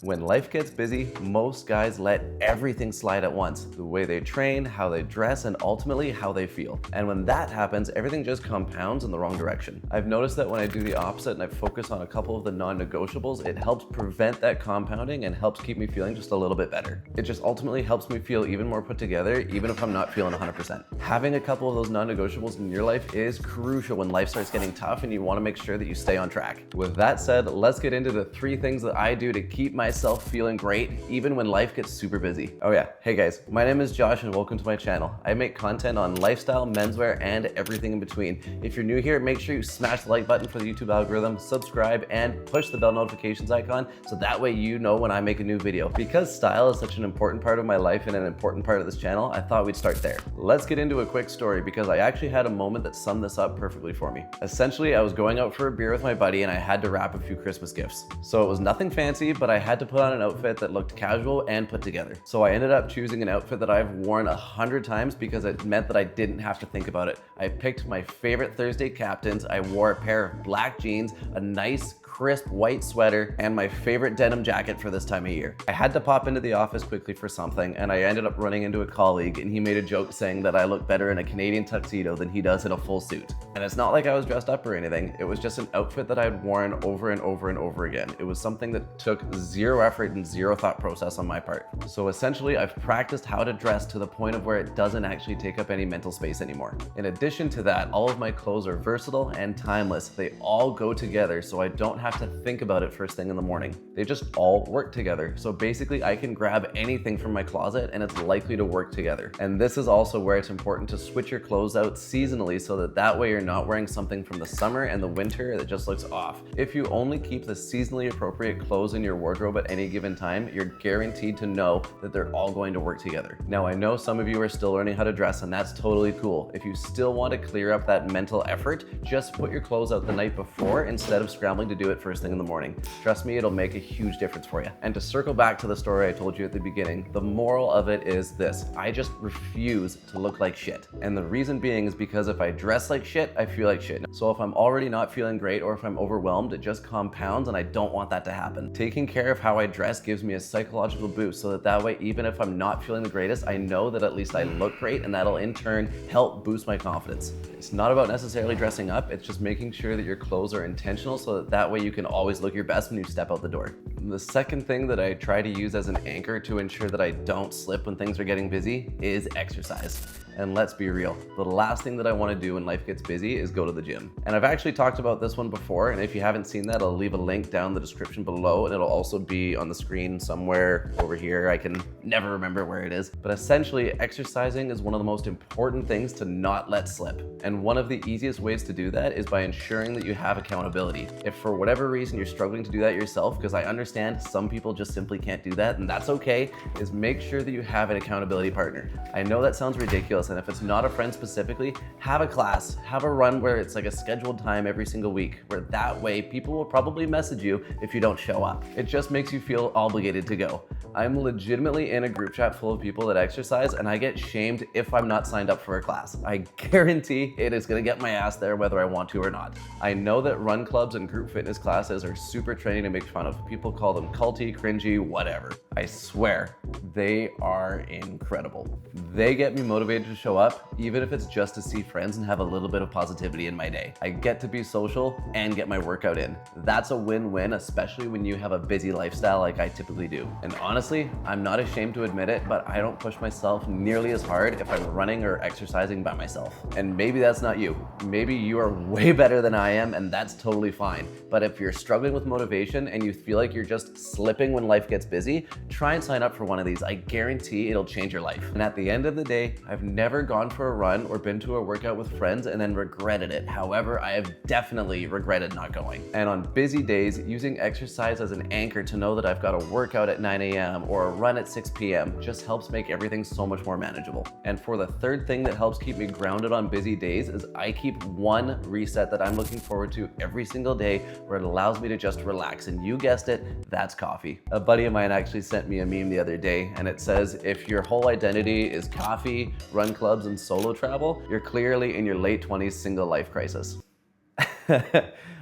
When life gets busy, most guys let everything slide at once. The way they train, how they dress, and ultimately how they feel. And when that happens, everything just compounds in the wrong direction. I've noticed that when I do the opposite and I focus on a couple of the non-negotiables, it helps prevent that compounding and helps keep me feeling just a little bit better. It just ultimately helps me feel even more put together, even if I'm not feeling 100%. Having a couple of those non-negotiables in your life is crucial when life starts getting tough and you want to make sure that you stay on track. With that said, let's get into the 3 things that I do to keep myself feeling great even when life gets super busy. Oh yeah, hey guys, my name is Josh and welcome to my channel. I make content on lifestyle, menswear, and everything in between. If you're new here, make sure you smash the like button for the YouTube algorithm, subscribe, and push the bell notifications icon so that way you know when I make a new video. Because style is such an important part of my life and an important part of this channel, I thought we'd start there. Let's get into a quick story because I actually had a moment that summed this up perfectly for me. Essentially, I was going out for a beer with my buddy and I had to wrap a few Christmas gifts. So it was nothing fancy, but I had to put on an outfit that looked casual and put together. So I ended up choosing an outfit that I've worn 100 times because it meant that I didn't have to think about it. I picked my favorite Thursday captains. I wore a pair of black jeans, a nice crisp white sweater, and my favorite denim jacket for this time of year. I had to pop into the office quickly for something, and I ended up running into a colleague, and he made a joke saying that I look better in a Canadian tuxedo than he does in a full suit. And it's not like I was dressed up or anything. It was just an outfit that I'd worn over and over and over again. It was something that took zero effort and zero thought process on my part. So essentially, I've practiced how to dress to the point of where it doesn't actually take up any mental space anymore. In addition to that, all of my clothes are versatile and timeless. They all go together, so I don't have to think about it first thing in the morning. They just all work together. So basically I can grab anything from my closet and it's likely to work together. And this is also where it's important to switch your clothes out seasonally so that way you're not wearing something from the summer and the winter that just looks off. If you only keep the seasonally appropriate clothes in your wardrobe at any given time, you're guaranteed to know that they're all going to work together. Now I know some of you are still learning how to dress and that's totally cool. If you still want to clear up that mental effort, just put your clothes out the night before instead of scrambling to do it first thing in the morning. Trust me, it'll make a huge difference for you. And to circle back to the story I told you at the beginning, the moral of it is this: I just refuse to look like shit. And the reason being is because if I dress like shit, I feel like shit. So if I'm already not feeling great or if I'm overwhelmed, it just compounds and I don't want that to happen. Taking care of how I dress gives me a psychological boost so that way, even if I'm not feeling the greatest, I know that at least I look great and that'll in turn help boost my confidence. It's not about necessarily dressing up, it's just making sure that your clothes are intentional so that way you can always look your best when you step out the door. The second thing that I try to use as an anchor to ensure that I don't slip when things are getting busy is exercise. And let's be real, the last thing that I want to do when life gets busy is go to the gym. And I've actually talked about this one before, and if you haven't seen that, I'll leave a link down in the description below, and it'll also be on the screen somewhere over here. I can never remember where it is. But essentially, exercising is one of the most important things to not let slip. And one of the easiest ways to do that is by ensuring that you have accountability. If for whatever reason you're struggling to do that yourself, because I understand some people just simply can't do that, and that's okay, is make sure that you have an accountability partner. I know that sounds ridiculous, and if it's not a friend specifically, have a class, have a run where it's like a scheduled time every single week, where that way people will probably message you if you don't show up. It just makes you feel obligated to go. I'm legitimately in a group chat full of people that exercise and I get shamed if I'm not signed up for a class. I guarantee it is gonna get my ass there whether I want to or not. I know that run clubs and group fitness classes are super trendy to make fun of. People call them culty, cringy, whatever. I swear, they are incredible. They get me motivated to show up, even if it's just to see friends and have a little bit of positivity in my day. I get to be social and get my workout in. That's a win-win, especially when you have a busy lifestyle like I typically do. And honestly, I'm not ashamed to admit it, but I don't push myself nearly as hard if I'm running or exercising by myself. And maybe that's not you. Maybe you are way better than I am, and that's totally fine. But if you're struggling with motivation and you feel like you're just slipping when life gets busy, try and sign up for one of these. I guarantee it'll change your life. And at the end of the day, I've never gone for a run or been to a workout with friends and then regretted it. However, I have definitely regretted not going. And on busy days, using exercise as an anchor to know that I've got a workout at 9 a.m. or a run at 6 p.m. just helps make everything so much more manageable. And for the third thing that helps keep me grounded on busy days is I keep one reset that I'm looking forward to every single day where it allows me to just relax. And you guessed it, that's coffee. A buddy of mine actually sent me a meme the other day and it says, if your whole identity is coffee, run clubs, and solo travel, you're clearly in your late 20s single life crisis.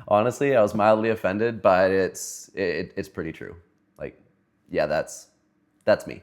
Honestly, I was mildly offended, but it's pretty true. Like, Yeah, that's me.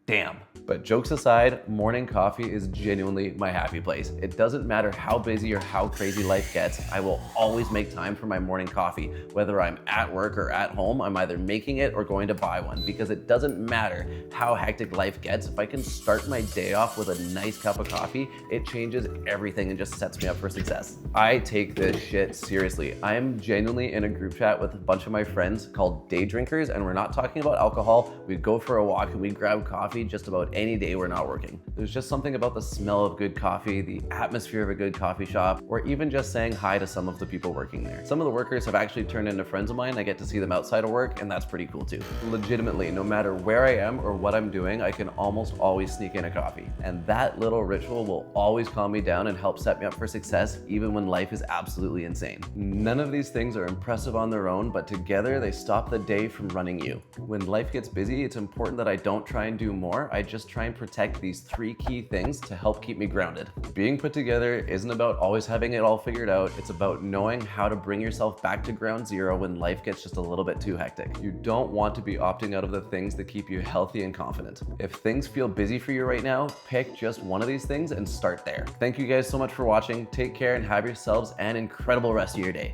Damn. But jokes aside, morning coffee is genuinely my happy place. It doesn't matter how busy or how crazy life gets, I will always make time for my morning coffee. Whether I'm at work or at home, I'm either making it or going to buy one, because it doesn't matter how hectic life gets. If I can start my day off with a nice cup of coffee, it changes everything and just sets me up for success. I take this shit seriously. I am genuinely in a group chat with a bunch of my friends called day drinkers, and we're not talking about alcohol. We go for a walk and we grab coffee just about any day we're not working. There's just something about the smell of good coffee, the atmosphere of a good coffee shop, or even just saying hi to some of the people working there. Some of the workers have actually turned into friends of mine. I get to see them outside of work, and that's pretty cool too. Legitimately, no matter where I am or what I'm doing, I can almost always sneak in a coffee. And that little ritual will always calm me down and help set me up for success, even when life is absolutely insane. None of these things are impressive on their own, but together they stop the day from running you. When life gets busy, it's important that I don't try and do more. I just try and protect these 3 key things to help keep me grounded. Being put together isn't about always having it all figured out. It's about knowing how to bring yourself back to ground zero when life gets just a little bit too hectic. You don't want to be opting out of the things that keep you healthy and confident. If things feel busy for you right now, pick just one of these things and start there. Thank you guys so much for watching. Take care and have yourselves an incredible rest of your day.